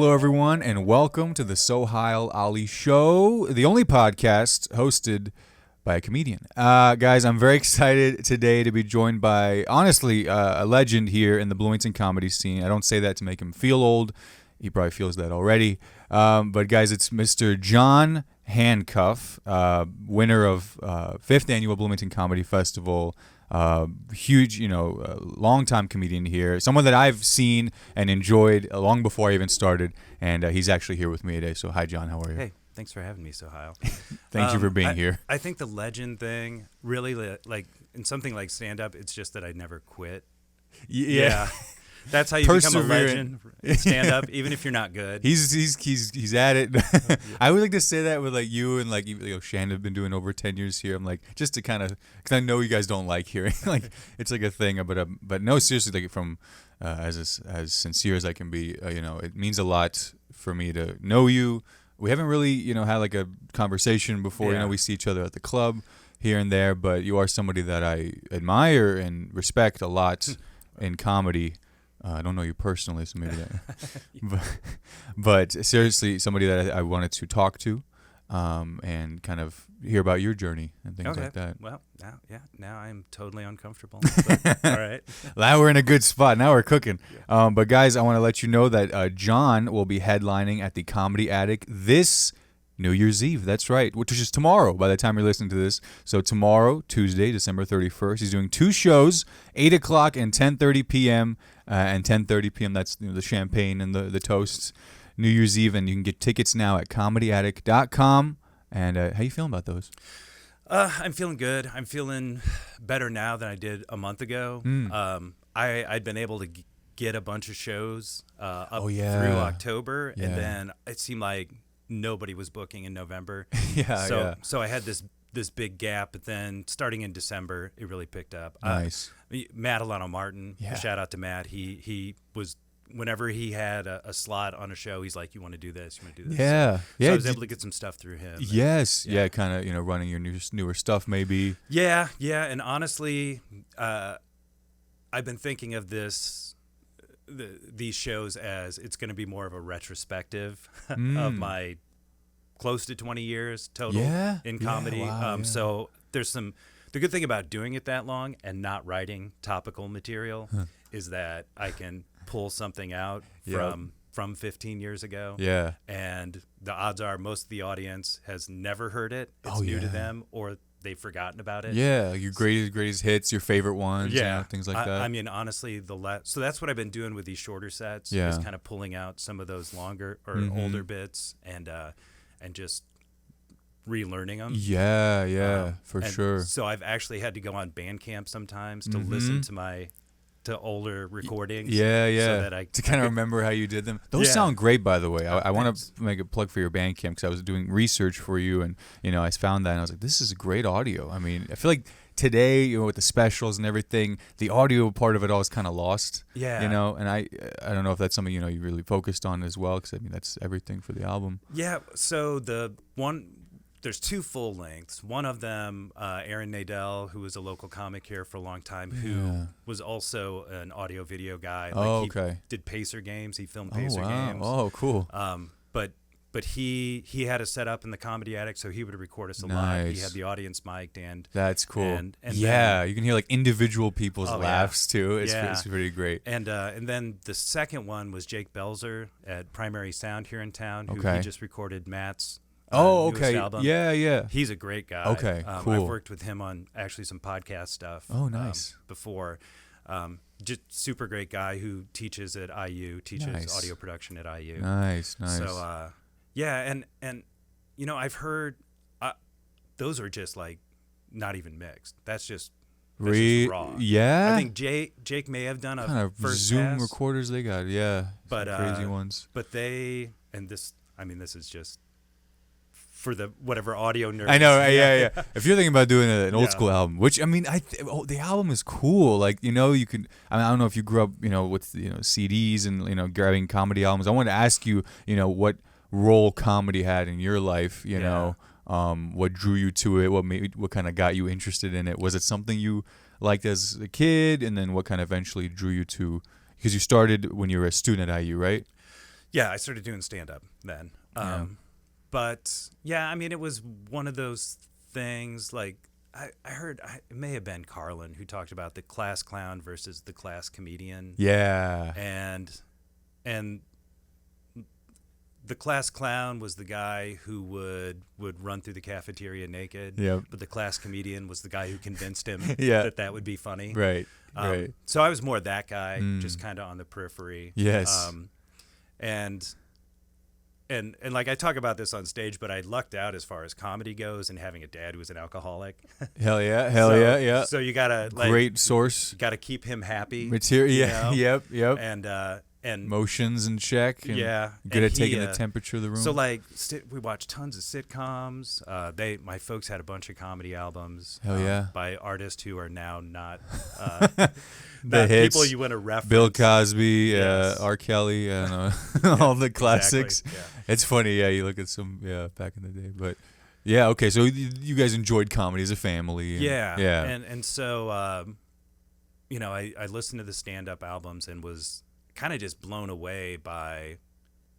Hello, everyone, and welcome to the Sohile Ali Show, the only podcast hosted by a comedian. Guys, I'm very excited today to be joined by, honestly, a legend here in the Bloomington comedy scene. I don't say that to make him feel old. He probably feels that already. But, guys, it's Mr. Jon Hancuff, winner of 5th Annual Bloomington Comedy Festival. Huge, long-time comedian here. Someone that I've seen and enjoyed long before I even started. And he's actually here with me today. So, hi, John. How are you? Hey, thanks for having me, Sohile. Thank you for being here. I think the legend thing, really, like, in something like stand-up, it's just that I never quit. Yeah. That's how you become a legend in stand-up, even if you're not good. He's at it. I would like to say that with like you and like Shannon have been doing over 10 years here. I'm like, just to kind of, because I know you guys don't like hearing like it's like a thing, but no, seriously, like from as sincere as I can be, it means a lot for me to know you. We haven't really had like a conversation before. Yeah. We see each other at the club here and there, but you are somebody that I admire and respect a lot in comedy. I don't know you personally, so maybe that. but seriously, somebody that I wanted to talk to and kind of hear about your journey and things like that. Well, now I'm totally uncomfortable. But, all right. Now we're in a good spot. Now we're cooking. Yeah. But guys, I want to let you know that John will be headlining at the Comedy Attic this New Year's Eve. That's right, which is tomorrow by the time you're listening to this. So tomorrow, Tuesday, December 31st, he's doing 2 shows, 8 o'clock and 10:30 p.m. And 10:30 p.m., that's the champagne and the toasts, New Year's Eve. And you can get tickets now at comedyattic.com. And how you feeling about those? I'm feeling good. I'm feeling better now than I did a month ago. I'd been able to get a bunch of shows up through October, and then it seemed like nobody was booking in November. So I had this big gap, but then starting in December, it really picked up. Nice. Matt Alano Martin, shout out to Matt. He was, whenever he had a slot on a show, he's like, you want to do this, you want to do this. So I was able to get some stuff through him. Yes. Kind of, running your newer stuff maybe. Yeah. And honestly, I've been thinking of these shows as it's going to be more of a retrospective of my close to 20 years total in comedy. So there's the good thing about doing it that long and not writing topical material is that I can pull something out from 15 years ago. Yeah. And the odds are most of the audience has never heard it. It's new to them, or they've forgotten about it. Yeah, your greatest hits, your favorite ones, things like that. I mean, honestly, so that's what I've been doing with these shorter sets, is kind of pulling out some of those longer or older bits and just relearning them. For sure. So I've actually had to go on Bandcamp sometimes to listen to older recordings. So that to kind of remember how you did them. Those sound great, by the way. I want to make a plug for your Bandcamp because I was doing research for you, and I found that and I was like, this is great audio. I mean, I feel like today, with the specials and everything, the audio part of it all is kind of lost. Yeah. And I don't know if that's something you really focused on as well, because I mean that's everything for the album. Yeah. So there's 2 full lengths. One of them, Aaron Nadell, who was a local comic here for a long time, who was also an audio video guy. He did Pacer games. He filmed Pacer games. Oh, cool. But he had a setup in the Comedy Attic, so he would record us live. He had the audience mic'd, and that's cool. And you can hear like individual people's laughs too. It's pretty great. And then the second one was Jake Belzer at Primary Sound here in town, who he just recorded Matt's newest album. Yeah. He's a great guy. Okay, cool. I've worked with him on actually some podcast stuff. Oh, nice. Before. Just super great guy who teaches at IU, audio production at IU. Nice. So, and I've heard those are just like not even mixed. That's just raw. Yeah. I think Jake may have done a kind of first Zoom pass, recorders they got. Yeah, but crazy ones. But this is just for the whatever audio nerds. I know, yeah. If you're thinking about doing an old school album, which I mean, the album is cool. Like you can. I don't know if you grew up, with CDs and grabbing comedy albums. I wanted to ask you, what role comedy had in your life. What drew you to it? What kind of got you interested in it? Was it something you liked as a kid, and then what kind of eventually drew you to? Because you started when you were a student at IU, right? Yeah, I started doing stand-up then. Yeah. But yeah, I mean, it was one of those things. Like I heard it may have been Carlin who talked about the class clown versus the class comedian. Yeah. And the class clown was the guy who would run through the cafeteria naked. Yep. But the class comedian was the guy who convinced him Yeah. that would be funny. Right. Right. So I was more that guy, just kind of on the periphery. Yes. And like I talk about this on stage, but I lucked out as far as comedy goes and having a dad who was an alcoholic. Hell yeah. Yeah. So you gotta Great source. You gotta keep him happy. Material. Yeah. You know? Yep. And motions in check. And yeah. Good and at taking the temperature of the room. So like we watched tons of sitcoms. My folks had a bunch of comedy albums. Hell yeah. By artists who are now not the hits, people you want to reference. Bill Cosby, Yes. R. Kelly, all the classics. Exactly. Yeah. It's funny, yeah. You look at some, back in the day, but yeah, okay. So you guys enjoyed comedy as a family, and, yeah. And so I listened to the stand-up albums and was kind of just blown away by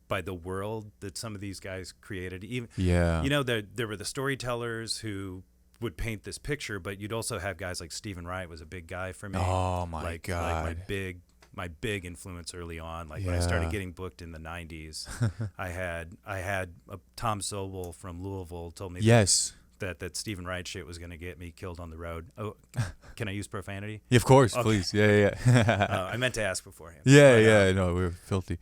the world that some of these guys created. Even there were the storytellers who would paint this picture, but you'd also have guys like Stephen Wright was a big guy for me. Oh my God. Like my big influence early on. Like when I started getting booked in the 90s, I had Tom Sobel from Louisville told me that Stephen Wright shit was going to get me killed on the road. Oh, can I use profanity? Yeah, of course, okay. Please. Yeah. I meant to ask beforehand. No, we were filthy.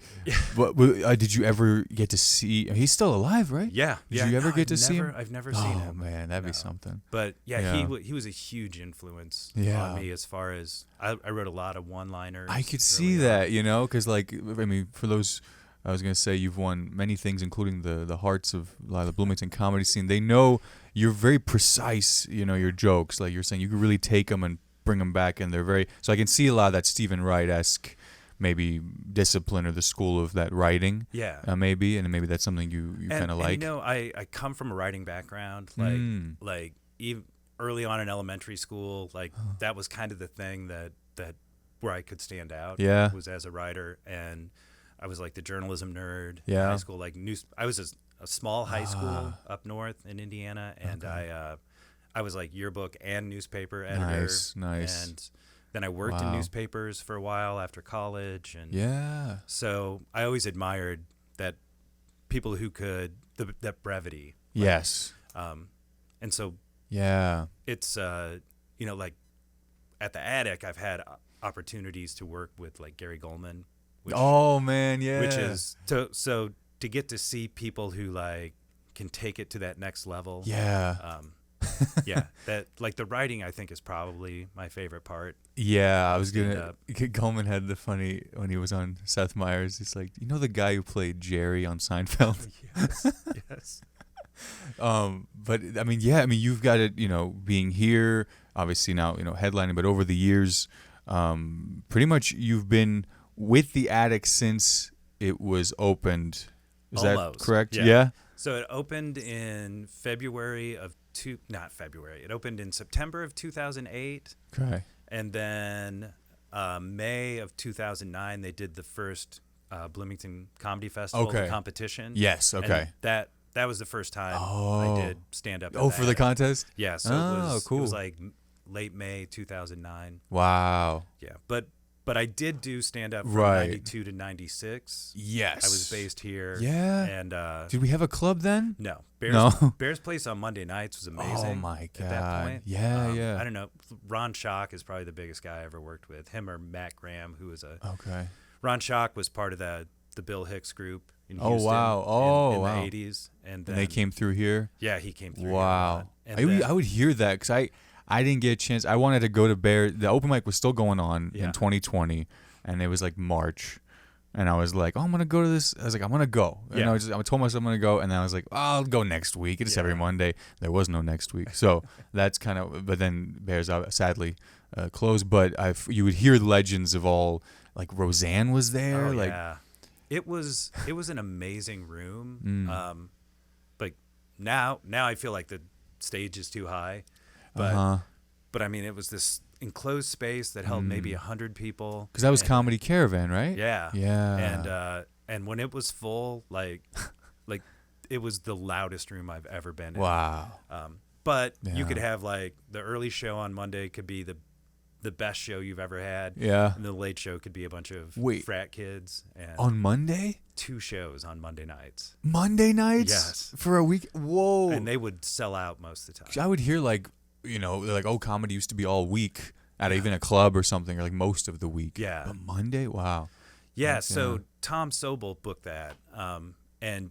But did you ever get to see? He's still alive, right? Yeah. Did you ever get to see him? I've never seen him. Oh man, that'd be something. But he was a huge influence on me as far as I wrote a lot of one-liners. I could see that, because for those. I was going to say you've won many things, including the hearts of a lot of the Bloomington comedy scene. They know you're very precise, your jokes. Like you're saying, you can really take them and bring them back, and they're very... So I can see a lot of that Stephen Wright-esque maybe discipline or the school of that writing. Yeah. Maybe, and maybe that's something you kind of like. I come from a writing background. Like even early on in elementary school, that was kind of the thing that where I could stand out. Yeah. Was as a writer, and I was like the journalism nerd in high school. I was a small high school up north in Indiana, and I was like yearbook and newspaper editor. Nice. And then I worked in newspapers for a while after college, and so I always admired that people who could that brevity. Yes. And so it's like at the Attic, I've had opportunities to work with like Gary Goldman. Which is so to get to see people who like can take it to that next level. That like the writing I think is probably my favorite part. I was Goldman had the funny when he was on Seth Meyers. He's like, the guy who played Jerry on Seinfeld. Yes. But you've got it, being here, obviously now, headlining, but over the years, pretty much you've been with the Attic since it was opened. Is Almost. that correct? Yeah. So it opened in It opened in September of 2008. Okay. And then May of 2009, they did the first Bloomington Comedy Festival competition. Yes. Okay. And that was the first time I did stand up. For the contest? Yeah. So cool. It was like late May 2009. Wow. Yeah. But I did do stand up from 92 to 96. Yes. I was based here. Yeah. And did we have a club then? No. No. Bear's Place on Monday nights was amazing. Oh my God. At that point. Yeah. I don't know. Ron Schock is probably the biggest guy I ever worked with. Him or Matt Graham, who was Ron Schock was part of the Bill Hicks group in Houston. Oh wow. In the 80s. And they came through here? Yeah, he came through. Wow. Here I would hear that because I didn't get a chance. I wanted to go to Bear. The open mic was still going on in 2020. And it was like March, and I was like, I'm going to go to this. I was like, I'm going to go. And I told myself I'm going to go, and then I was like, I'll go next week. It's every Monday. There was no next week. So that's kind of, but then Bears sadly closed. But you would hear legends of all, like Roseanne was there. It was an amazing room. But now I feel like the stage is too high. But I mean, it was this enclosed space that held maybe 100 people. Because that was Comedy Caravan, right? Yeah. Yeah. and when it was full, like it was the loudest room I've ever been in. Wow. But you could have like the early show on Monday could be the best show you've ever had. Yeah. And the late show could be a bunch of frat kids. And on Monday? 2 shows on Monday nights. Monday nights? Yes. For a week? Whoa. And they would sell out most of the time. I would hear like, comedy used to be all week at even a club or something, or like most of the week. Yeah. But Monday? Wow. Yeah. So Tom Sobel booked that. And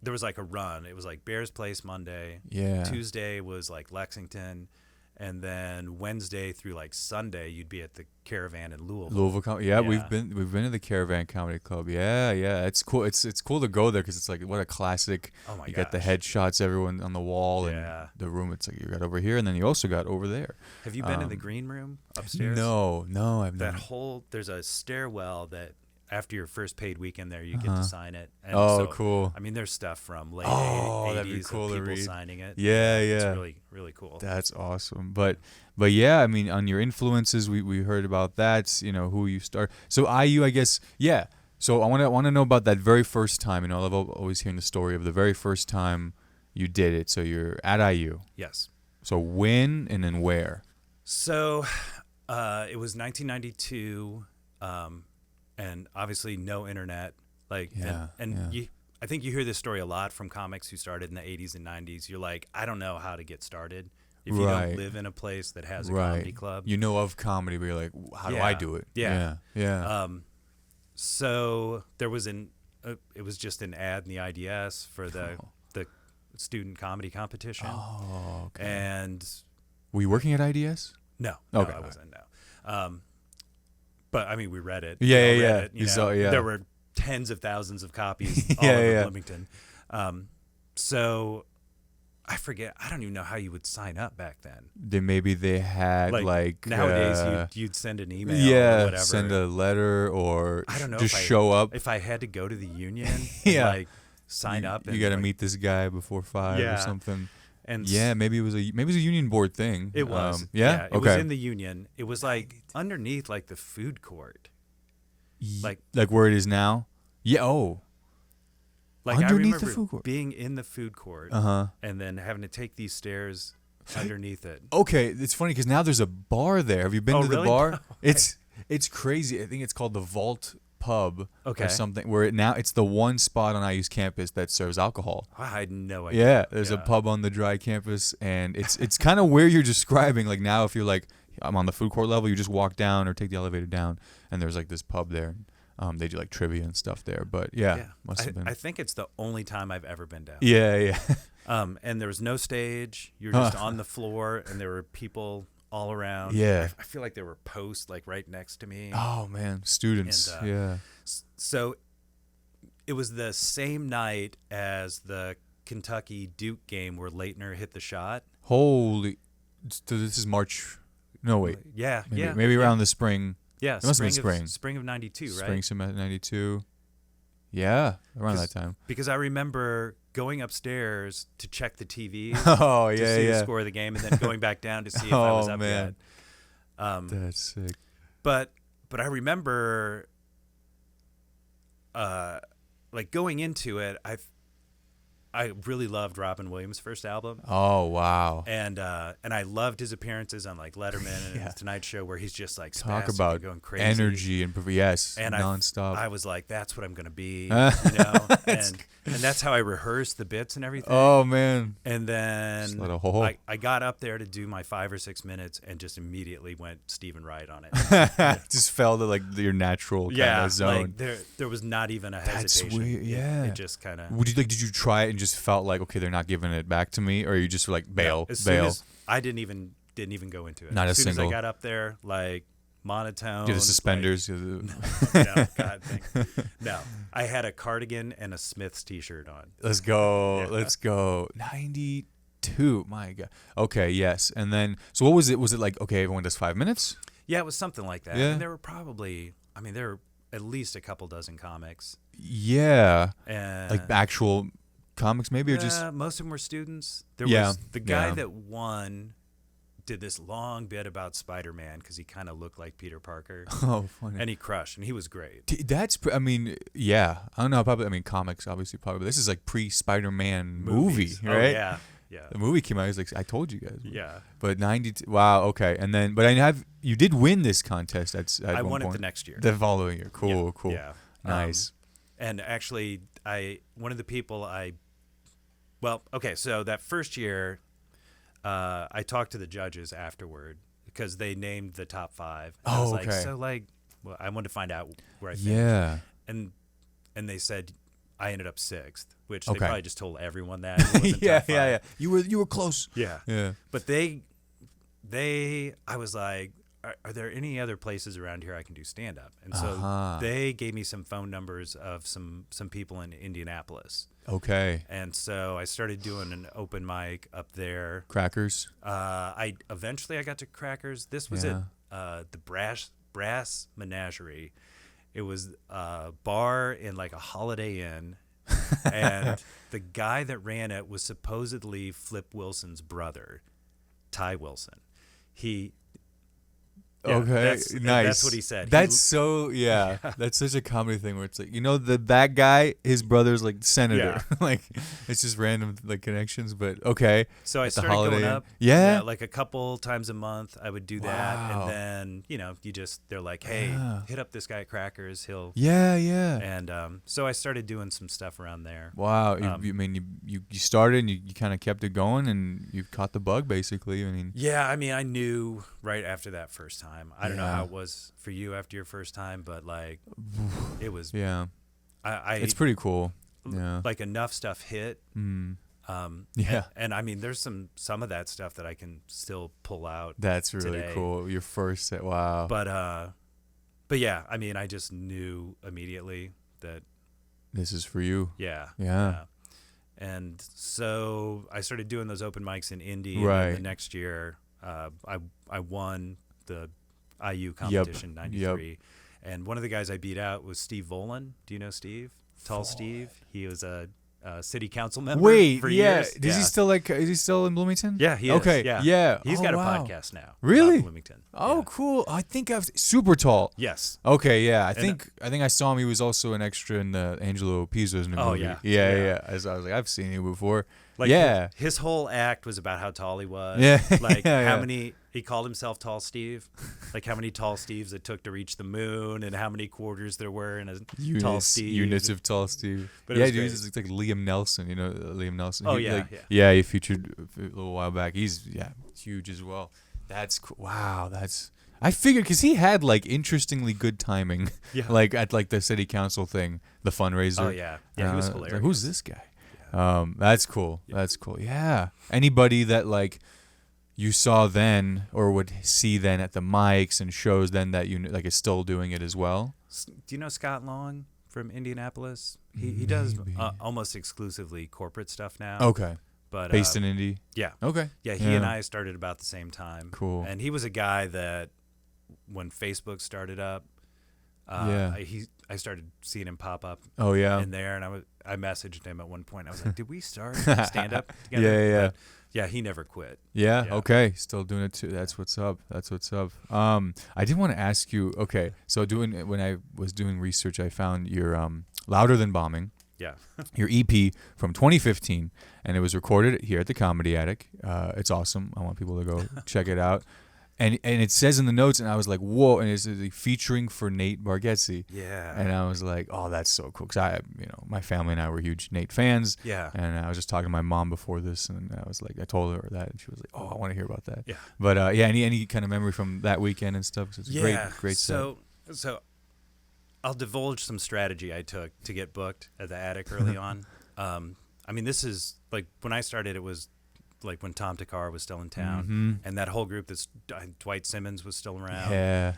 there was like a run. It was like Bears Place Monday. Yeah. Tuesday was like Lexington. And then Wednesday through like Sunday, you'd be at the Caravan in Louisville. Yeah, we've been to the Caravan Comedy Club. Yeah, it's cool. It's cool to go there because it's like what a classic. Oh my You gosh. got the headshots, everyone on the wall, Yeah. and the room. It's like you got over here, and then you also got over there. Have you been in the green room upstairs? No, I've That not. whole there's a stairwell that after your first paid weekend there, you get to sign it. And Oh, cool. I mean, there's stuff from late 80s that'd be cool of to people read. signing it. Yeah. It's really, really cool. That's awesome. But yeah, I mean, on your influences, we heard about that. Who you start. So IU, I guess. Yeah. So I want to know about that very first time. I love always hearing the story of the very first time you did it. So you're at IU. Yes. So when and then where? So it was 1992, and obviously no internet. I think you hear this story a lot from comics who started in the 80s and 90s. You're like, I don't know how to get started. If you don't live in a place that has a comedy club. You know of comedy, but you're like, how do I do it? Yeah. Yeah. So there was it was just an ad in the IDS for the student comedy competition. Oh, okay. And were you working at IDS? no, Okay. I wasn't. No. But I mean, we read it. Yeah. Read it, You saw, yeah. There were tens of thousands of copies all Yeah, over yeah. Bloomington. So I forget. I don't even know how you would sign up back then. Maybe they had like nowadays you'd send an email or whatever. Send a letter or I don't know just if show up. If I had to go to the union Yeah. and sign up. You got to meet this guy before 5 or Yeah. something. And maybe it was a union board thing. It was. It was in the union. It was like underneath like the food court. Like where it is now? Yeah, Like underneath I remember the food court. being in the food court and then having to take these stairs underneath it. Okay, it's funny because now there's a bar there. Have you been to the really? bar? No. It's crazy. I think it's called the Vault Pub Okay. or something. Where it's the one spot on IU's campus that serves alcohol. I had no idea. Yeah, there's a pub on the dry campus, and it's kind of where you're describing. Like now, if you're like I'm on the food court level, you just walk down or take the elevator down, and there's like this pub there. They do like trivia and stuff there, but must have been. I think it's the only time I've ever been down. Yeah. And there was no stage. You're just on the floor, and there were people all around. Yeah. I feel like there were posts like right next to me. Oh man, students. And, yeah. So it was the same night as the Kentucky Duke game where Leitner hit the shot. Holy. So this is March. No wait. Yeah. Maybe around the spring. Yeah. It must have been spring. Spring of '92, right? Spring semester '92. Yeah, around that time. Because I remember going upstairs to check the TV Oh to see the score of the game, and then going back down to see if I was up man. yet. That's sick. But I remember, like going into it, I really loved Robin Williams' first album. Oh wow! And I loved his appearances on like Letterman and the Tonight Show, where he's just like Talk spastic about and going crazy, energy and yes, and nonstop. I was like, that's what I'm gonna be, and that's how I rehearsed the bits and everything. Oh man! And then I got up there to do my 5 or 6 minutes and just immediately went Stephen Wright on it. Just fell to like your natural kind of zone. Like there was not even a hesitation. That's weird. Yeah, it just kind of. Did you try it and just felt like, okay, they're not giving it back to me, or you just were like bail? Soon as I didn't even go into it. Not as a soon single. as I got up there, like monotone. Get the suspenders. No, God, no. I had a cardigan and a Smiths T-shirt on. Let's go. Let's go. 92. My God. Okay. Yes. And then, so what was it? Was it like, okay, everyone does 5 minutes? Yeah, it was something like that. Yeah. And there were at least a couple dozen comics. Yeah. And like actual comics maybe, or just most of them were students. There was the guy that won did this long bit about Spider-Man because he kind of looked like Peter Parker. Oh, funny. And he crushed, and he was great. I mean, yeah. I don't know. Probably. I mean, comics obviously probably. But this is like pre-Spider-Man movie, right? Oh, yeah. Yeah. The movie came out. I was like, I told you guys. Yeah. But 90. Wow. Okay. And then, but you did win this contest at I one won point. it the next year. The following year. Cool. Yeah. Cool. Yeah. Nice. And actually, one of the people so that first year, I talked to the judges afterward because they named the top 5. And I was like, well, I wanted to find out where I finished. Yeah. And they said I ended up 6th, which Okay. they probably just told everyone that. It wasn't Yeah. top 5. Yeah. Yeah. You were close. Yeah. Yeah. But I was like, are there any other places around here I can do stand up? And so they gave me some phone numbers of some people in Indianapolis. Okay. And so I started doing an open mic up there. Crackers. I got to Crackers. This was at the Brass Menagerie. It was a bar in like a Holiday Inn, and the guy that ran it was supposedly Flip Wilson's brother, Ty Wilson. Okay, nice. That's what he said. That's that's such a comedy thing where it's like, that guy, his brother's like senator. Yeah. Like, it's just random like connections, but okay. So I At the started Holiday going Inn. up. Yeah? Like a couple times a month I would do that. Wow. And then, they're like, hey, hit up this guy at Crackers. He'll. Yeah. And so I started doing some stuff around there. Wow. You started and you kind of kept it going and you caught the bug basically. I mean. Yeah. I knew right after that first time. I don't know how it was for you after your first time, but like it was. Yeah. It's pretty cool. Yeah. Like enough stuff hit. Yeah. And there's some of that stuff that I can still pull out. That's really today. cool. Your first set. Wow. But yeah, I just knew immediately that this is for you. Yeah. And so I started doing those open mics in Indy. Right. And then the next year, I won the IU competition, 93. Yep. And one of the guys I beat out was Steve Volan. Do you know Steve? Tall Steve. He was a city council member for years. Is he still is he still in Bloomington? Yeah, he is. Okay. Yeah. He's got a podcast now. Really? About Bloomington. Oh, yeah. Cool. I think I've super tall. Yes. Okay, yeah. I think I saw him. He was also an extra in the Angelo Pizzo's new movie. Yeah. I was like, I've seen him before. His whole act was about how tall he was. Yeah. How many he called himself Tall Steve. Like how many Tall Steves it took to reach the moon and how many quarters there were in a Tall Steve. Units of Tall Steve. But dude, it's like Liam Nelson. You know Liam Nelson. Oh, he featured a little while back. He's huge as well. That's cool. Wow, I figured because he had like interestingly good timing. Yeah. Like at like the city council thing, the fundraiser. Oh yeah. Yeah, he was hilarious. Like, who's this guy? That's cool. Yeah. That's cool. Yeah. Anybody that like you saw then or would see then at the mics and shows then that is still doing it as well? Do you know Scott Long from Indianapolis? He does almost exclusively corporate stuff now. Okay. But based in Indy? Yeah. Okay. Yeah, he and I started about the same time. Cool. And he was a guy that when Facebook started up, I started seeing him pop up. Oh yeah. In there, and I messaged him at one point. I was like, "Did we start stand up together?" Yeah. But yeah, he never quit. Yeah. Okay. Still doing it too. That's what's up. I did want to ask you. Okay. So when I was doing research, I found your Louder Than Bombing. Yeah. Your EP from 2015, and it was recorded here at the Comedy Attic. It's awesome. I want people to go check it out. And it says in the notes, and I was like, whoa, and it's like featuring for Nate Bargatze. Yeah. And I was like, oh, that's so cool. Because my family and I were huge Nate fans. Yeah. And I was just talking to my mom before this, and I was like, I told her that, and she was like, oh, I want to hear about that. Yeah. But any kind of memory from that weekend and stuff? 'Cause it's a great set. So I'll divulge some strategy I took to get booked at the Attic early on. This is like when I started, it was like when Tom Takar was still in town, and that whole group Dwight Simmons was still around. Yeah.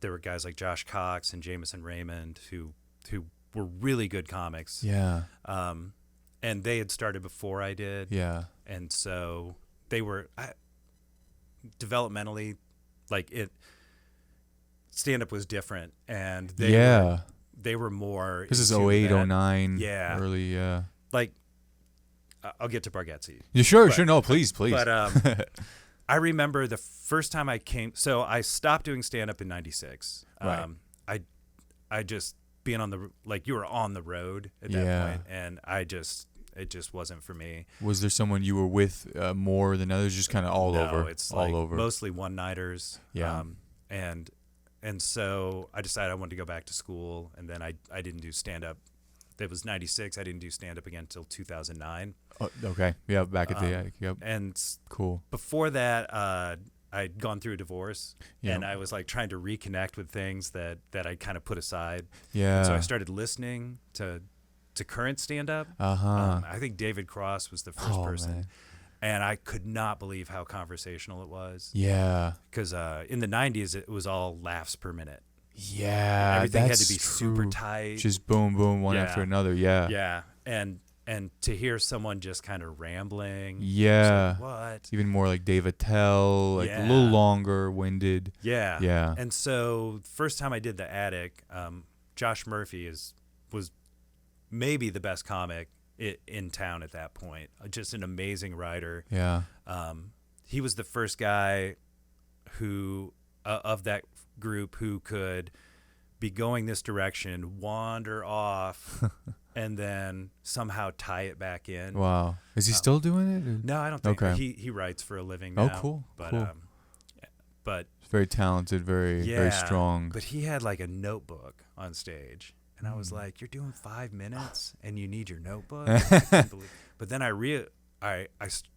There were guys like Josh Cox and Jameson Raymond who were really good comics. Yeah. And they had started before I did. Yeah. And so they were developmentally stand-up was different, and they were more. This is 08, 09. Yeah. Early. Like, I'll get to Bargatze. Yeah, sure. No, please. But I remember the first time I came. So I stopped doing stand up in '96. Right. I just being on the you were on the road at that point, and it just wasn't for me. Was there someone you were with more than others? Just kind of all over. It's all over. Mostly one-nighters. Yeah. And so I decided I wanted to go back to school, and then I didn't do stand up. That was '96. I didn't do stand up again until 2009. Oh, okay. Yeah. Back at the yep. And cool. Before that, I'd gone through a divorce, and I was trying to reconnect with things that I kind of put aside. Yeah. And so I started listening to current stand-up. I think David Cross was the first person. Man. And I could not believe how conversational it was. Yeah. Because in the 90s, it was all laughs per minute. Yeah. Everything had that's to be true. super tight. Just boom, boom, one after another. Yeah. Yeah. And to hear someone just kind of rambling. Yeah. What? Even more like Dave Attell, a little longer, winded. Yeah. Yeah. And so first time I did the Attic, Josh Murphy was maybe the best comic in town at that point. Just an amazing writer. Yeah. He was the first guy who of that group who could be going this direction, wander off, and then somehow tie it back in. Wow. Is he still doing it? Or? No, I don't think. Okay. He writes for a living now. Oh, cool. But cool. But very talented, very strong. But he had a notebook on stage, and I was like, "You're doing 5 minutes, and you need your notebook." I can't believe. But then I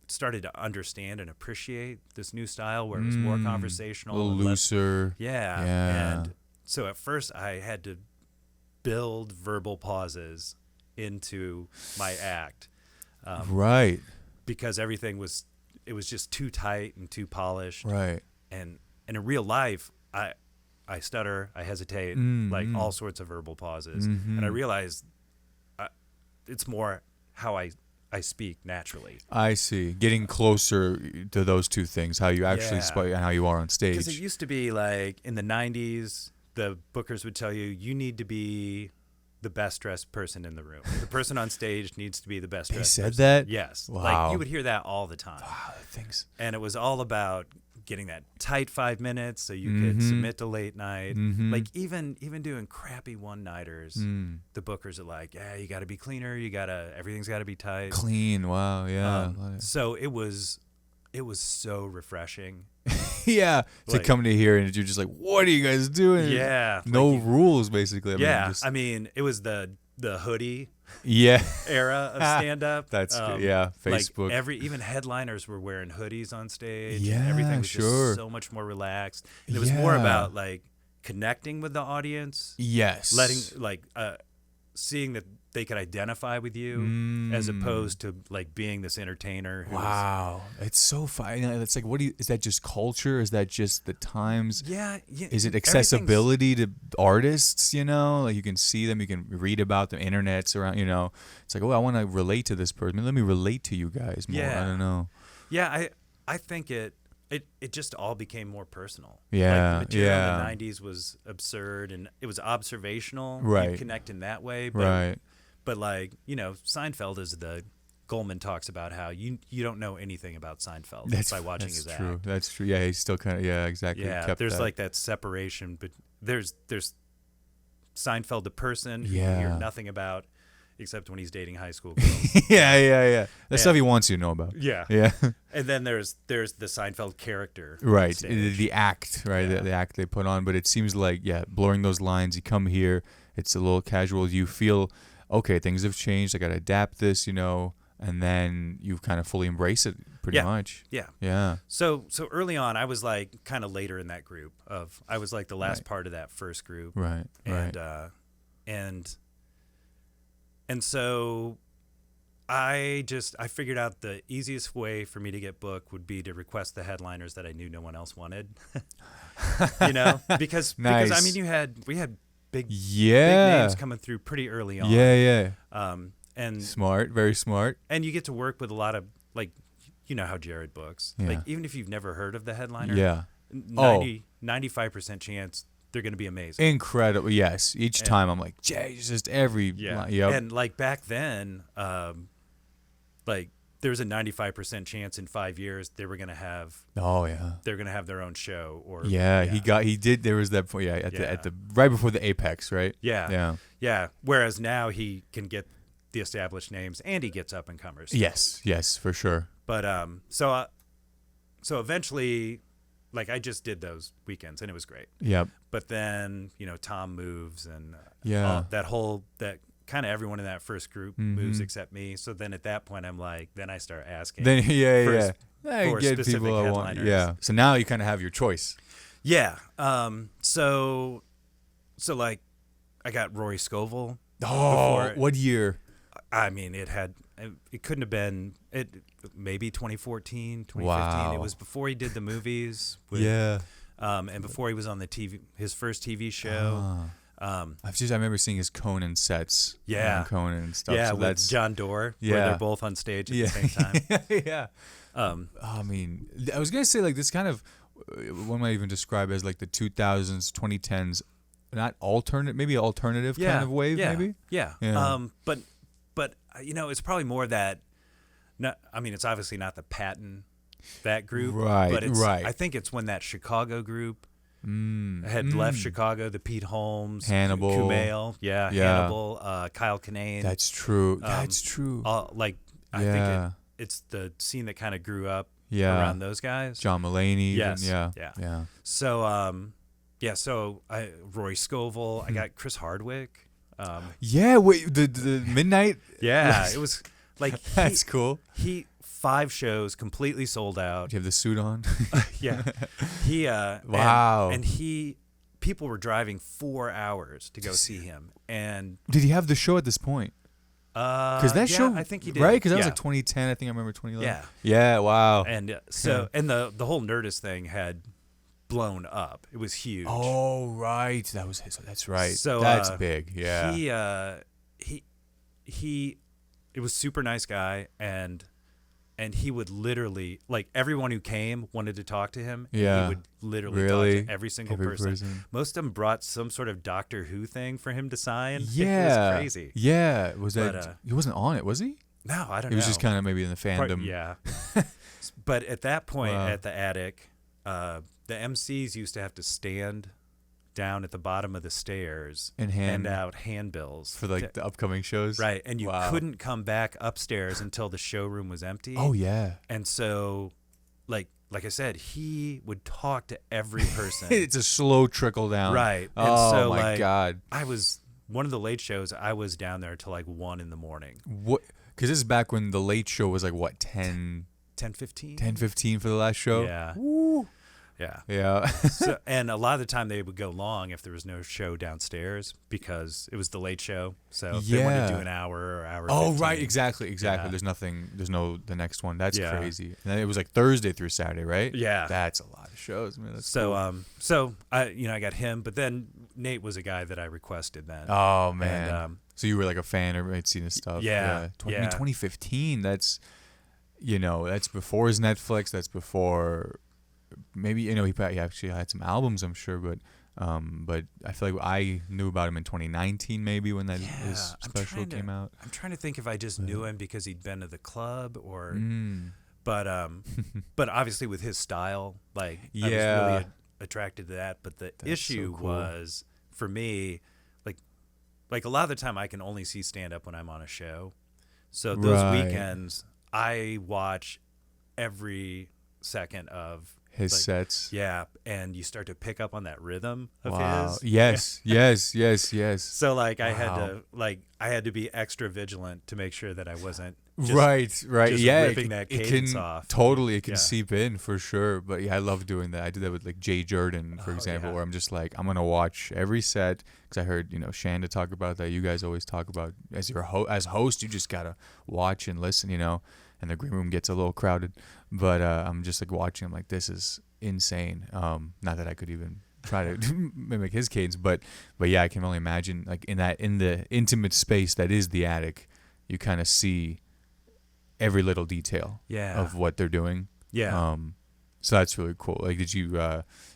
started to understand and appreciate this new style where it was more conversational, a little looser. Yeah. And so at first I had to build verbal pauses into my act, right? Because everything was just too tight and too polished, right? And in real life, I stutter, I hesitate, all sorts of verbal pauses, and I realized it's more how I speak naturally. I see. Getting closer to those two things, how you actually speak and how you are on stage. Because it used to be in the 90s, the bookers would tell you need to be the best dressed person in the room. The person on stage needs to be the best dressed person. They said that? Yes. Wow. You would hear that all the time. Wow, thanks. And it was all about getting that tight 5 minutes so you could submit to late night. Even doing crappy one-nighters, the bookers are you got to be cleaner, everything's got to be tight. Clean. Wow, yeah. So it was so refreshing. Yeah, to come to here and you're just like, what are you guys doing? Yeah. No rules, basically. I mean, it was the hoodie era of stand-up. That's good. Yeah, Facebook. Even headliners were wearing hoodies on stage. Yeah, and everything was just so much more relaxed. And it was more about connecting with the audience. Yes. Letting seeing that they could identify with you as opposed to being this entertainer. Wow, it's so fun. It's is that just culture? Is that just the times? Yeah. Is it accessibility to artists? You can see them, you can read about them, internet's around. It's I want to relate to this person. Let me relate to you guys more. Yeah. I don't know. Yeah, I think it just all became more personal. Yeah, the material in the 90s was absurd and it was observational. Right. You connect in that way. But, right. But Seinfeld is Goldman talks about how you don't know anything about Seinfeld by watching his true. act. That's true. Yeah, he's still kind of, exactly. Yeah, there's that separation, but there's Seinfeld the person who you hear nothing about except when he's dating high school girls. yeah. The stuff he wants you to know about. Yeah. Yeah. And then there's the Seinfeld character. Right. The act, right? Yeah. The act they put on. But it seems blurring those lines. You come here, it's a little casual. You feel, okay, things have changed. I got to adapt this, and then you kind of fully embrace it pretty much. Yeah. Yeah. So early on, I was kind of later in that group I was the last part of that first group. Right. And so I figured out the easiest way for me to get booked would be to request the headliners that I knew no one else wanted. Because nice. I mean we had big names coming through pretty early on. Yeah. And smart, very smart. And you get to work with a lot of how Jared books. Yeah. Even if you've never heard of the headliner. Yeah. 95% chance they're going to be amazing. Incredible. Yes. Each time I'm like, Jay, just every. Yeah. Yep. And back then, there's a 95% chance in 5 years they were going to have. Oh yeah. They're going to have their own show. Or Yeah, he did. There was that point. Yeah, at the right before the Apex, right? Yeah. Whereas now he can get the established names and he gets up and comers. Yes, for sure. But so eventually, like I just did those weekends and it was great. Yep. But then Tom moves and that kind of everyone in that first group moves except me. So then at that point I'm like, then I start asking. Then I for get specific people I want. headliners. Yeah. So now you kind of have your choice. Yeah. So like I got Rory Scovel. Oh, what year? I mean, it couldn't have been maybe 2014, 2015. Wow. It was before he did the movies. And before he was on his first TV show. I remember seeing his Conan sets. Yeah. Conan and stuff. Yeah, so with that's John Doerr, Yeah. where they're both on stage at the same time. Yeah. I mean, I was gonna say like this kind of one might even describe as like the 2000s, 2010s, not maybe alternative kind of wave, maybe. Yeah. But it's probably more that. It's obviously not the Patton, that group, right? But right. I think it's when that Chicago group had left Chicago. The Pete Holmes, Hannibal, Kumail, Hannibal, Kyle Kinane. That's true. That's true. I think it's the scene that kind of grew up around those guys. John Mulaney. Yes. Yeah. So Roy Scovel. I got Chris Hardwick. Wait, the midnight. Yeah, it was like that's cool. He 5 shows completely sold out. Do you have the suit on? Yeah. He wow. And people were driving 4 hours to go see him. And did he have the show at this point? Because that show, I think he did. Right? Because that was like 2010. I think I remember 2011. Yeah. Yeah. Wow. And and the whole Nerdist thing had blown up. It was huge. Oh right, that's right. So that's big. Yeah. He it was super nice guy and he would literally, like, everyone who came wanted to talk to him. Yeah. He would literally talk to every single person. Most of them brought some sort of Doctor Who thing for him to sign. Yeah. It was crazy. Yeah. He wasn't on it, was he? No, I don't know. He was just kind of maybe in the fandom. Yeah. But at that point, at the Attic, the MCs used to have to stand down at the bottom of the stairs and hand out handbills for like the upcoming shows. Right. And you couldn't come back upstairs until the showroom was empty. Oh yeah. And so like I said, he would talk to every person. It's a slow trickle down. Right. And oh my God. I was one of the late shows, I was down there till like 1 a.m. What? Because this is back when the late show was like what, 10:15 for the last show. Yeah. Woo. Yeah. So, and a lot of the time they would go long if there was no show downstairs because it was the late show. So if they wanted to do an hour or hour. Oh, 15. right. Exactly. Yeah. There's the next one. That's crazy. And then it was like Thursday through Saturday, right? Yeah. That's a lot of shows, man. That's so, cool. So I got him, but then Nate was a guy that I requested then. Oh, man. And, so you were like a fan, everybody had seen his stuff. Yeah. I mean, 2015, that's before his Netflix. That's before... Maybe he actually had some albums, I'm sure, but I feel like I knew about him in 2019, maybe when his special came out. I'm trying to think if I just knew him because he'd been to the club or, but obviously with his style, like I was really attracted to that. But the issue was for me, like a lot of the time I can only see stand up when I'm on a show, so those weekends I watch every second of his sets. Yeah, and you start to pick up on that rhythm of his. Yes. So like I had to be extra vigilant to make sure that I wasn't just, right. Just ripping that cadence off. Totally, it can seep in for sure. But yeah, I love doing that. I did that with like Jay Jordan, for example, where I'm just like, I'm gonna watch every set because I heard Shanda talk about that. You guys always talk about as host, you just gotta watch and listen, and the green room gets a little crowded. But I'm just like watching. I'm like, this is insane. Not that I could even try to mimic his cadence, but yeah, I can only imagine like in the intimate space that is the Attic, you kind of see every little detail of what they're doing. Yeah. So that's really cool. Like, did you?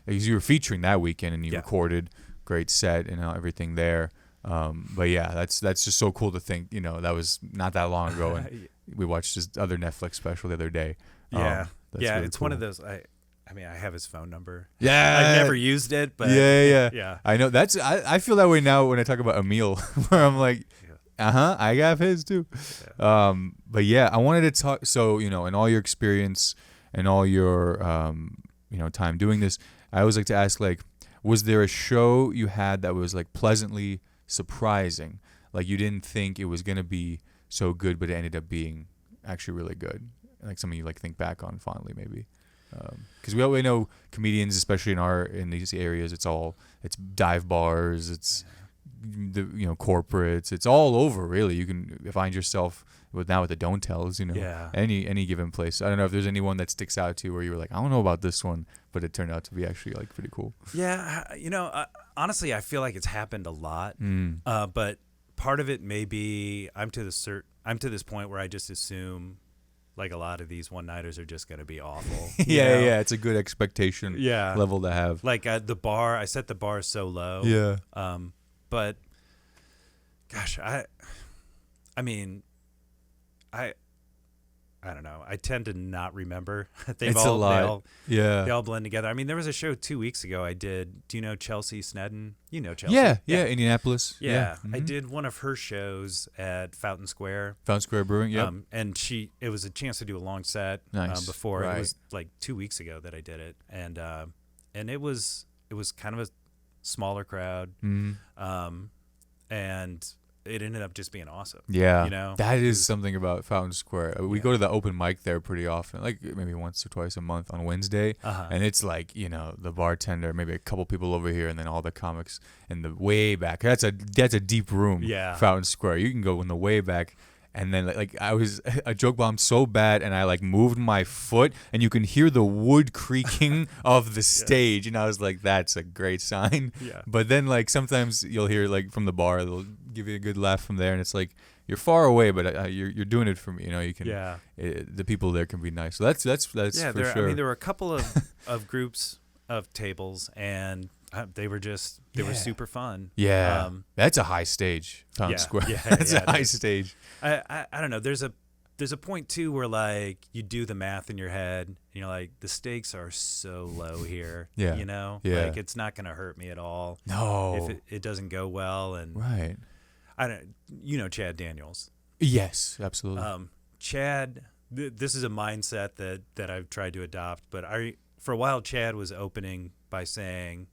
Because you were featuring that weekend and you recorded great set and everything there. But yeah, that's just so cool to think. That was not that long ago, and we watched his other Netflix special the other day. Yeah, that's really it's cool. one of those. I mean, I have his phone number. Yeah, I've never used it, but yeah. I know I feel that way now when I talk about Emil, where I'm like, I got his too. Yeah. But yeah, I wanted to talk. So in all your experience and all your time doing this, I always like to ask, like, was there a show you had that was like pleasantly surprising? Like you didn't think it was gonna be so good, but it ended up being actually really good. Like something you like think back on fondly, maybe. Because we know comedians, especially in these areas, it's dive bars, it's the corporates, it's all over really. You can find yourself with the don't tells, any given place. I don't know if there's anyone that sticks out to you where you were like, I don't know about this one, but it turned out to be actually like pretty cool. Yeah, honestly, I feel like it's happened a lot, but part of it may be I'm to this point where I just assume. Like a lot of these one-nighters are just going to be awful. Yeah. It's a good expectation level to have. Like the bar, I set the bar so low. Yeah. But, gosh, I don't know. I tend to not remember. They all blend together. I mean, there was a show 2 weeks ago I did. Do you know Chelsea Snedden? You know Chelsea. Yeah, Indianapolis. Yeah. I did one of her shows at Fountain Square Brewing, yeah. And it was a chance to do a long set before. Right. It was like 2 weeks ago that I did it. And it was kind of a smaller crowd. And it ended up just being awesome. Yeah. That is something about Fountain Square. We go to the open mic there pretty often, like maybe once or twice a month on Wednesday. And it's like, the bartender, maybe a couple people over here, and then all the comics in the way back. That's a deep room, Fountain Square. You can go in the way back. And then like I joke bombed so bad, and I like moved my foot, and you can hear the wood creaking of the stage, and I was like, that's a great sign. Yeah. But then like sometimes you'll hear like from the bar, they'll give you a good laugh from there, and it's like you're far away, but you're doing it for me. You can. Yeah. The people there can be nice. So that's for sure. I mean, there were a couple of groups of tables, and they were super fun. Yeah, that's a high stage, Fountain Square. That's a high stage. I don't know. There's a point too where like you do the math in your head, and you're like, the stakes are so low here. Yeah. Like it's not gonna hurt me at all. No, if it doesn't go well, and right. I don't. Chad Daniels. Yes, absolutely. Chad. This is a mindset that I've tried to adopt, but for a while Chad was opening by saying,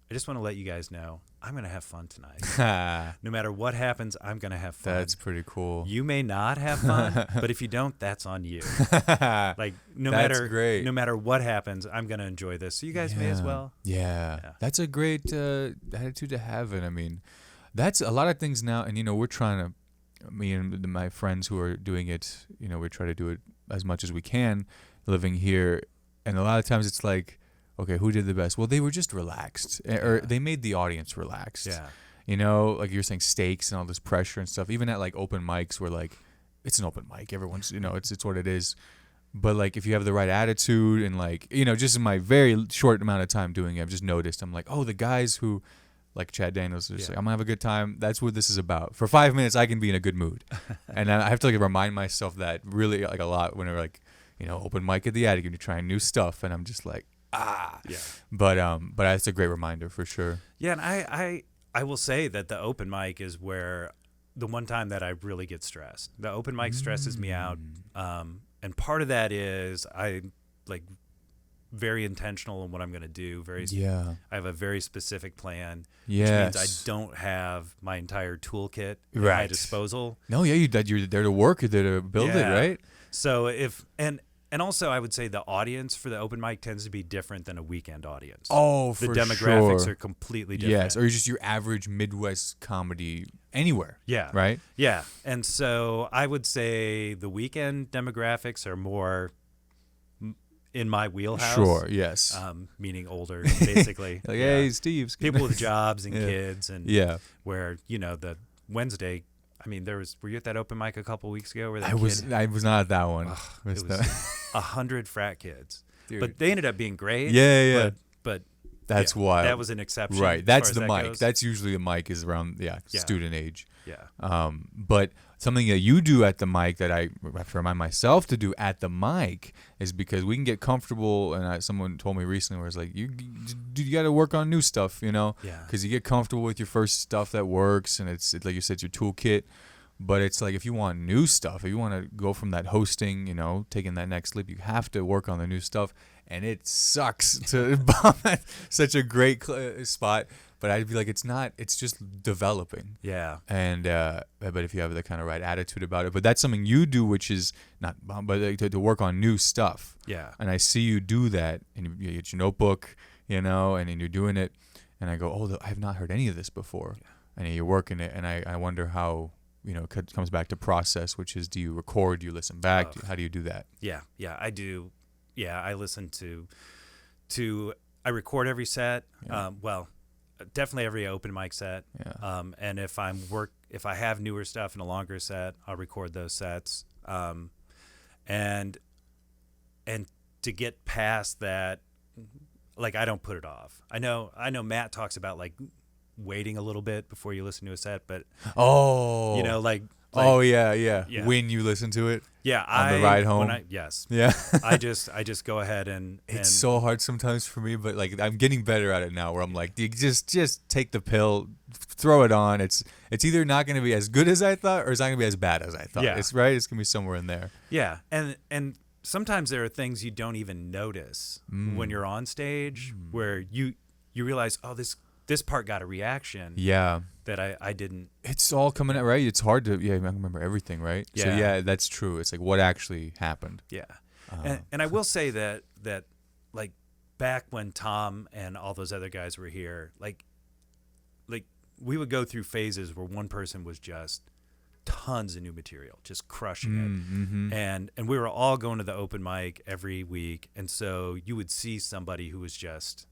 I just want to let you guys know I'm going to have fun tonight. No matter what happens, I'm going to have fun. That's pretty cool. You may not have fun, but if you don't, that's on you. Like no matter what happens, I'm going to enjoy this. So you guys may as well. Yeah. That's a great attitude to have. And I mean, that's a lot of things now. And, we're trying to, me and my friends who are doing it, we try to do it as much as we can living here. And a lot of times it's like, okay, who did the best? Well, they were just relaxed, or they made the audience relaxed. Yeah. Like you're saying, stakes and all this pressure and stuff. Even at like open mics, where like it's an open mic, everyone's it's what it is. But like if you have the right attitude and like just in my very short amount of time doing it, I've just noticed I'm like, oh, the guys who like Chad Daniels are just like, I'm gonna have a good time. That's what this is about. For 5 minutes, I can be in a good mood, and I have to like remind myself that really like a lot when we're like open mic at the Attic and you're trying new stuff, and I'm just like. Yeah. But that's a great reminder for sure. Yeah, and I will say that the open mic is where the one time that I really get stressed. The open mic stresses me out. And part of that is I like very intentional in what I'm going to do. I have a very specific plan. Yes. Which means I don't have my entire toolkit at my disposal. No, yeah, you're there to work, you're there to build it, right? So and also, I would say the audience for the open mic tends to be different than a weekend audience. Oh, for sure. The demographics are completely different. Yes, or just your average Midwest comedy anywhere. Yeah. Right? Yeah. And so I would say the weekend demographics are more in my wheelhouse. Sure, yes. Meaning older, basically. Like, hey, Steve's. People with jobs and kids. And where, the Wednesday... I mean, were you at that open mic a couple weeks ago? Where I was not at that one. It was 100 frat kids, Dude. but they ended up being great. Yeah. But That's wild. That was an exception. Right. as That's far the as that mic. goes. That's usually a mic is around student age. Yeah. But something that you do at the mic that I have to remind myself to do at the mic is because we can get comfortable. And someone told me recently where it's like, you got to work on new stuff, Yeah. because you get comfortable with your first stuff that works. And it's like you said, your toolkit. But it's like if you want new stuff, if you want to go from that hosting, taking that next leap, you have to work on the new stuff. And it sucks to bomb at such a great spot. But I'd be like, it's just developing. Yeah. And but if you have the kind of right attitude about it, but that's something you do, which is not, but like to work on new stuff. Yeah. And I see you do that, and you get your notebook, and then you're doing it, and I go, oh, I have not heard any of this before, and you're working it, and I wonder how, it comes back to process, which is, do you record, do you listen back, how do you do that? Yeah, I do. Yeah, I listen to I record every set. Yeah. Definitely every open mic set. Yeah. And if I have newer stuff in a longer set, I'll record those sets. And to get past that, like, I don't put it off. I know Matt talks about like waiting a little bit before you listen to a set, but like oh yeah. Yeah. When you listen to it, yeah, on the ride home. Yes, yeah. I just go ahead and It's so hard sometimes for me, but like I'm getting better at it now. Where I'm like, you just take the pill, throw it on. It's either not going to be as good as I thought, or it's not going to be as bad as I thought. Yeah. It's right. It's going to be somewhere in there. Yeah, and sometimes there are things you don't even notice when you're on stage, where you realize, oh, this part got a reaction. Yeah. That I didn't. It's all coming out right. It's hard to I remember everything, right? Yeah. So yeah, that's true. It's like what actually happened. Yeah, and I will say that like back when Tom and all those other guys were here, like we would go through phases where one person was just tons of new material, just crushing it, and we were all going to the open mic every week, and so you would see somebody who was just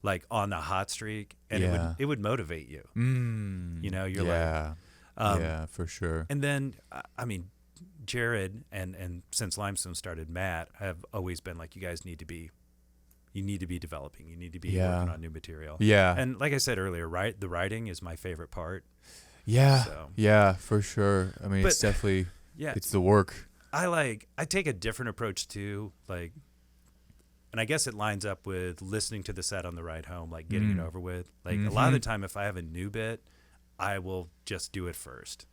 like on the hot streak, and it would motivate you. You're like, yeah, for sure. And then, I mean, Jared and since Limestone started, Matt have always been like, you guys need to be developing. You need to be working on new material. Yeah. And like I said earlier, the writing is my favorite part. Yeah. So. Yeah, for sure. I mean, it's definitely, it's the work. I take a different approach too, like, and I guess it lines up with listening to the set on the ride home, like getting it over with. Like a lot of the time, if I have a new bit, I will just do it first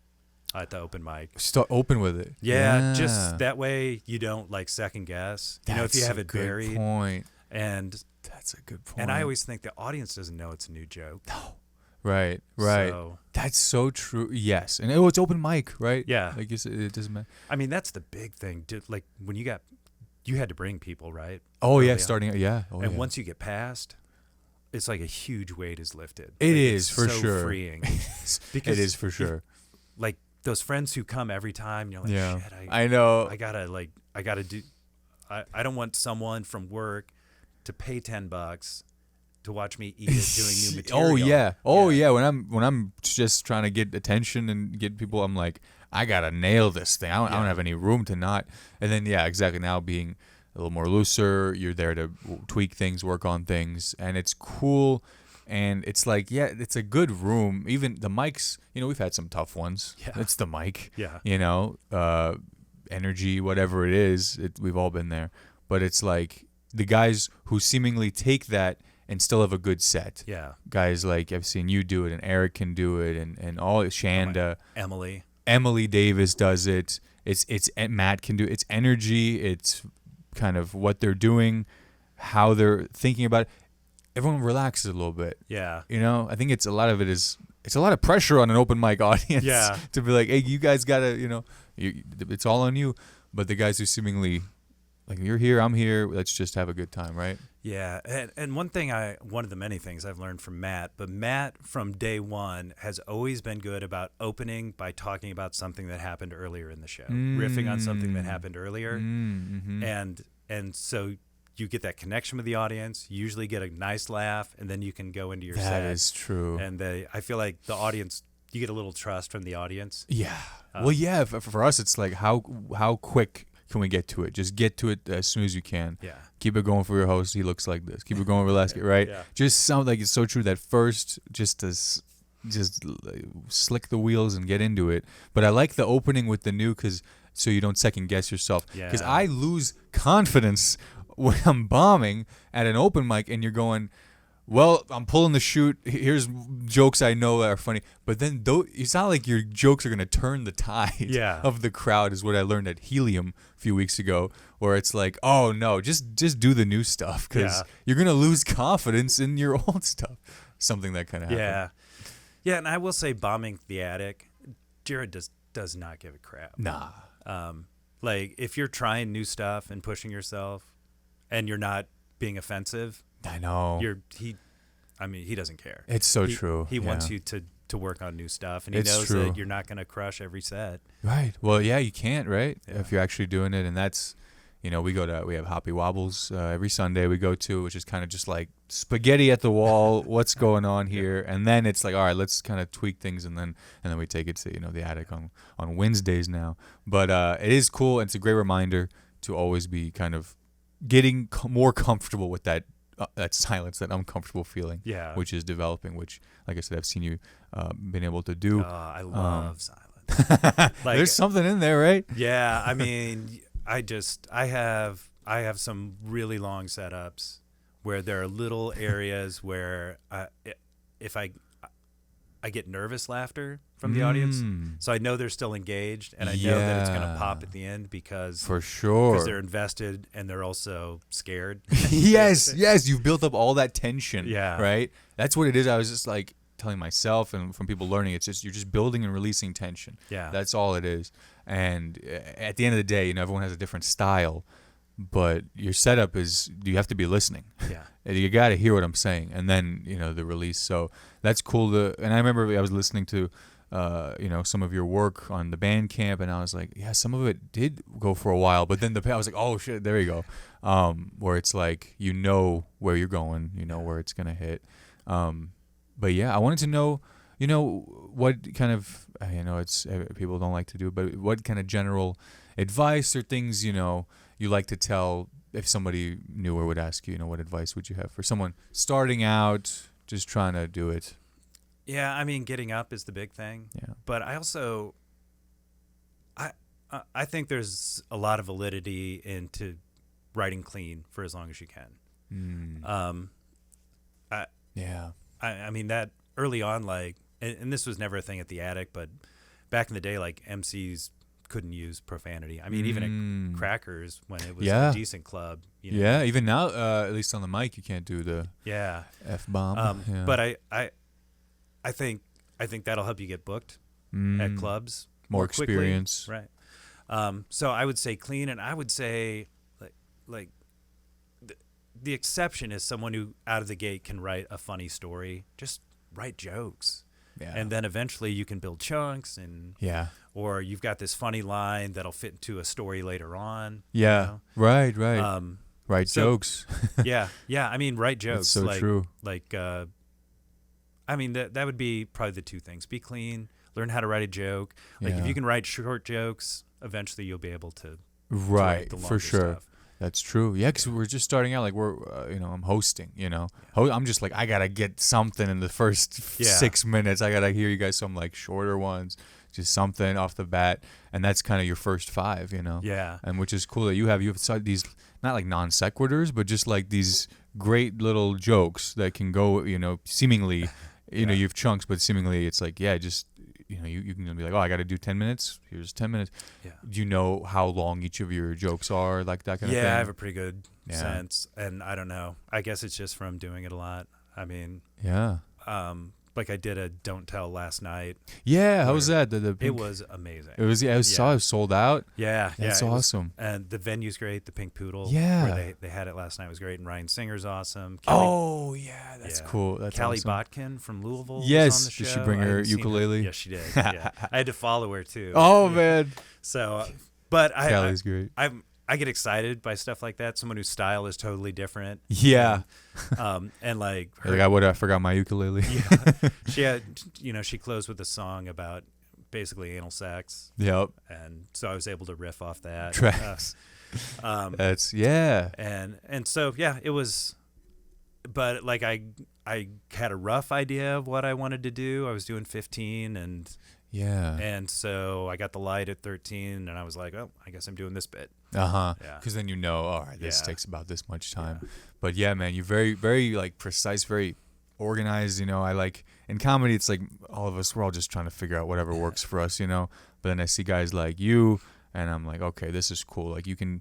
at the open mic. Start open with it. Yeah, just that way you don't like second guess. If you have it buried. That's a good point. And that's a good point. And I always think the audience doesn't know it's a new joke. No. Right. So, that's so true. Yes. And it's open mic, right? Yeah. Like you said, it doesn't matter. I mean, that's the big thing. Like when you had to bring people, right? Oh, yeah. Starting. Yeah. Oh, and once you get past, it's like a huge weight is lifted. It is for so sure. Freeing. Because it is for sure. Like those friends who come every time, you're like, shit, I know. I gotta do. I don't want someone from work to pay $10 to watch me eat it doing new material. Oh yeah. When I'm just trying to get attention and get people, I'm like, I gotta nail this thing. I don't have any room to not. And then exactly. Now being a little more looser, you're there to tweak things, work on things, and it's cool. And it's like, it's a good room. Even the mics, we've had some tough ones. Yeah. It's the mic. Yeah. Energy, whatever it is, we've all been there. But it's like the guys who seemingly take that and still have a good set. Yeah. Guys like I've seen you do it, and Eric can do it, and all Shanda. Emily Davis does it. It's Matt can do it. It's energy. It's kind of what they're doing, how they're thinking about it. Everyone relaxes a little bit. Yeah. I think it's a lot of pressure on an open mic audience. Yeah. To be like, hey, you guys gotta, it's all on you. But the guys who seemingly like, you're here, I'm here, let's just have a good time, right? Yeah. And one of the many things I've learned from Matt, but Matt from day one has always been good about opening by talking about something that happened earlier in the show, riffing on something that happened earlier. And so you get that connection with the audience, you usually get a nice laugh, and then you can go into your set. That is true. And I feel like the audience, you get a little trust from the audience. Yeah. For us, it's like how quick can we get to it? Just get to it as soon as you can. Yeah. Keep it going for your host. He looks like this. Keep it going for Lasky, right? Yeah. Just sound like it's so true that first, just slick the wheels and get into it. But I like the opening with the new so you don't second guess yourself. Because I lose confidence when I'm bombing at an open mic and you're going, well, I'm pulling the chute. Here's jokes I know that are funny. But then it's not like your jokes are going to turn the tide of the crowd is what I learned at Helium a few weeks ago, where it's like, oh, no, just do the new stuff because you're going to lose confidence in your old stuff. Something that kind of happened. Yeah. Yeah, and I will say bombing the attic, Jared does not give a crap. Nah. Like, if you're trying new stuff and pushing yourself and you're not being offensive, I know. He doesn't care. It's so true. He wants you to work on new stuff, and he knows that you're not going to crush every set. Right. Well, yeah, you can't, right? Yeah. If you're actually doing it, and that's, we have Hoppy Wobbles every Sunday we go to, which is kind of just like spaghetti at the wall. What's going on here? And then it's like, all right, let's kind of tweak things, and then we take it to the attic on Wednesdays now. But it is cool, and it's a great reminder to always be kind of getting more comfortable with that silence, that uncomfortable feeling, which is developing. Which, like I said, I've seen you been able to do. I love silence. Like, there's something in there, right? Yeah, I mean, I have some really long setups where there are little areas where if I get nervous laughter from the audience, so I know they're still engaged, and I know that it's gonna pop at the end because for sure, because they're invested and they're also scared. yes, you've built up all that tension. Yeah, right. That's what it is. I was just like telling myself and from people learning, it's just you're just building and releasing tension. Yeah, that's all it is. And at the end of the day, everyone has a different style, but your setup is you have to be listening. Yeah, you got to hear what I'm saying, and then the release. So that's cool. And I remember I was listening to some of your work on the Bandcamp, and I was like, yeah, some of it did go for a while, but then I was like, oh shit, there you go. Where it's like where you're going, where it's gonna hit. But yeah, I wanted to know, what kind of it's people don't like to do, but what kind of general advice or things you like to tell if somebody new or would ask you, what advice would you have for someone starting out, just trying to do it? Yeah, I mean, getting up is the big thing. Yeah. But I also, I think there's a lot of validity into writing clean for as long as you can. I mean, that early on, like, and this was never a thing at the Attic, but back in the day, like, MCs couldn't use profanity. I mean, even at Crackers, when it was a decent club. Yeah, even now, at least on the mic, you can't do the F-bomb. But I think that'll help you get booked at clubs more experience, quickly. Right? So I would say clean, and I would say like the exception is someone who out of the gate can write a funny story. Just write jokes, and then eventually you can build chunks, and or you've got this funny line that'll fit into a story later on. Yeah, right. Write jokes. yeah. I mean, write jokes. That's so true. Like. I mean, that would be probably the two things. Be clean, learn how to write a joke. Like, if you can write short jokes, eventually you'll be able to write the longer stuff. That's true. Yeah, because we're just starting out. Like, we're, I'm hosting, I'm just like, I got to get something in the first 6 minutes. I got to hear you guys some, like, shorter ones, just something off the bat. And that's kind of your first 5, Yeah. And which is cool that you have these, not like non sequiturs, but just like these great little jokes that can go, seemingly... you've chunks, but seemingly it's like, just, you can be like, oh, I got to do 10 minutes. Here's 10 minutes. Yeah. Do you know how long each of your jokes are, like that kind of thing? Yeah, I have a pretty good sense. And I don't know. I guess it's just from doing it a lot. I mean, like I did a Don't Tell last night. Yeah, how was that? It was amazing. It was, saw it was sold out. Yeah, that's awesome. And the venue's great. The Pink Poodle. Yeah, where they had it last night was great. And Ryan Singer's awesome. That's cool. That's Callie awesome. Botkin from Louisville. Yes, was on the show. Did she bring her ukulele? Yes, she did. Yeah, I had to follow her too. Oh man. So, but Callie's great. I get excited by stuff like that. Someone whose style is totally different. Yeah. And like, I forgot my ukulele. Yeah. She had, she closed with a song about basically anal sex. Yep. And so I was able to riff off that. Tracks. That's And so yeah, it was. But like I had a rough idea of what I wanted to do. I was doing 15 and so I got the light at 13 and I was like, oh, I guess I'm doing this bit. Yeah. Because then all right, this takes about this much time. Yeah. But yeah, man, you're very, very like precise, very organized. I like in comedy, it's like all of us, we're all just trying to figure out whatever works for us, But then I see guys like you, and I'm like, okay, this is cool. Like you can.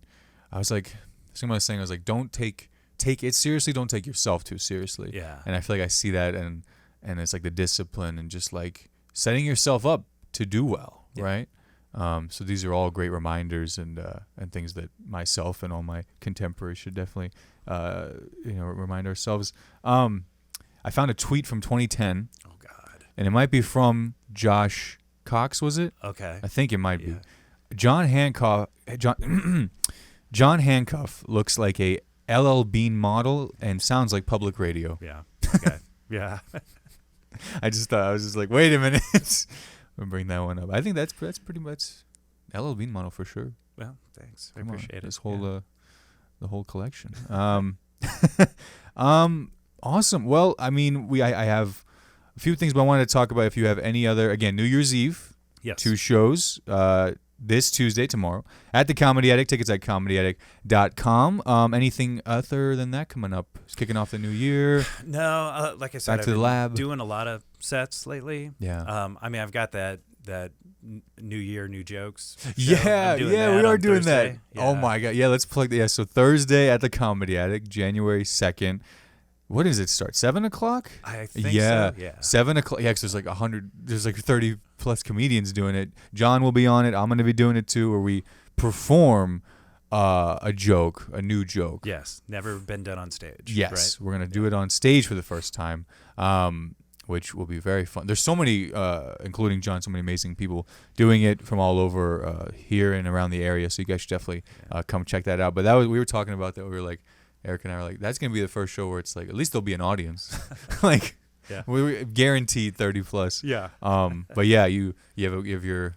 I was like, something I was saying, I was like, don't take it seriously. Don't take yourself too seriously. Yeah. And I feel like I see that, and it's like the discipline and just like setting yourself up to do well, right? So these are all great reminders and things that myself and all my contemporaries should definitely, remind ourselves. I found a tweet from 2010. Oh God. And it might be from Josh Cox, was it? Okay. I think it might be. Jon Hancuff. Jon Hancuff looks like a LL Bean model and sounds like public radio. Yeah. Okay. Yeah. I was just like, wait a minute. I'll bring that one up. I think that's pretty much LL Bean model for sure. Well, thanks. I Come appreciate on, it. This whole the whole collection. Awesome. Well, I mean, I have a few things, but I wanted to talk about if you have any other, again, New Year's Eve. Yes. 2 shows. This Tuesday, tomorrow, at the Comedy Attic. Tickets at comedyattic.com. Anything other than that coming up? It's kicking off the new year. No, like I said, Back to the lab. Doing a lot of sets lately. Yeah. I mean, I've got that New Year, New Jokes show. Yeah, we are doing Thursday. that. Yeah. Oh my God. Yeah, let's plug that. Yeah, so Thursday at the Comedy Attic, January 2nd. What does it start? 7 o'clock? I think so. Yeah. 7 o'clock. Yeah, because there's like 30 plus comedians doing it. John will be on it. I'm going to be doing it too, where we perform a new joke. Yes. Never been done on stage. Yes. Right? We're going to do it on stage for the first time, which will be very fun. There's so many, including John, so many amazing people doing it from all over here and around the area. So you guys should definitely come check that out. But we were talking about that. We were like, Eric and I were like, that's going to be the first show where it's like, at least there'll be an audience. Like, we guaranteed 30 plus. Yeah. But yeah, you have your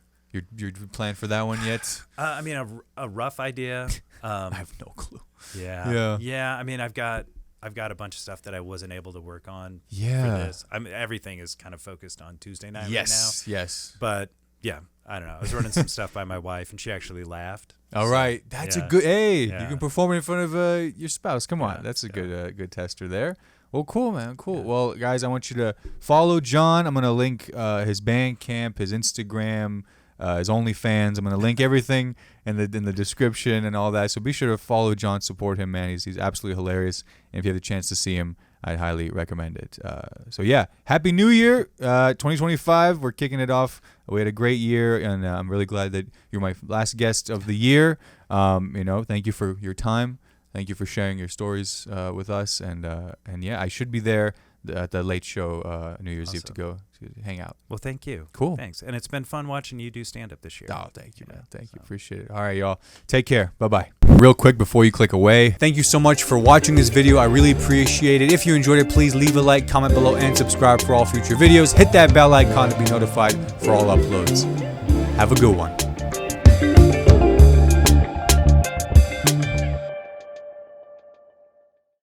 plan for that one yet? I mean, a rough idea. I have no clue. Yeah. Yeah. I mean, I've got a bunch of stuff that I wasn't able to work on for this. I mean, everything is kind of focused on Tuesday night right now. Yes. But yeah, I don't know. I was running some stuff by my wife, and she actually laughed. All right, that's a good. Hey, you can perform it in front of your spouse. Come on, that's a good tester there. Well, cool, man, cool. Yeah. Well, guys, I want you to follow John. I'm gonna link his Bandcamp, his Instagram, his OnlyFans. I'm gonna link everything in the description and all that. So be sure to follow John, support him, man. He's absolutely hilarious. And if you have the chance to see him, I'd highly recommend it. So yeah, Happy New Year, 2025. We're kicking it off. We had a great year, and I'm really glad that you're my last guest of the year. Thank you for your time. Thank you for sharing your stories with us. And yeah, I should be there at the late show New Year's Eve to go to hang out. Well, thank you. Cool. Thanks. And it's been fun watching you do stand-up this year. Oh, thank you, man. Thank you. Appreciate it. All right, y'all. Take care. Bye-bye. Real quick before you click away, thank you so much for watching this video. I really appreciate it. If you enjoyed it, please leave a like, comment below, and subscribe for all future videos. Hit that bell icon to be notified for all uploads. Have a good one.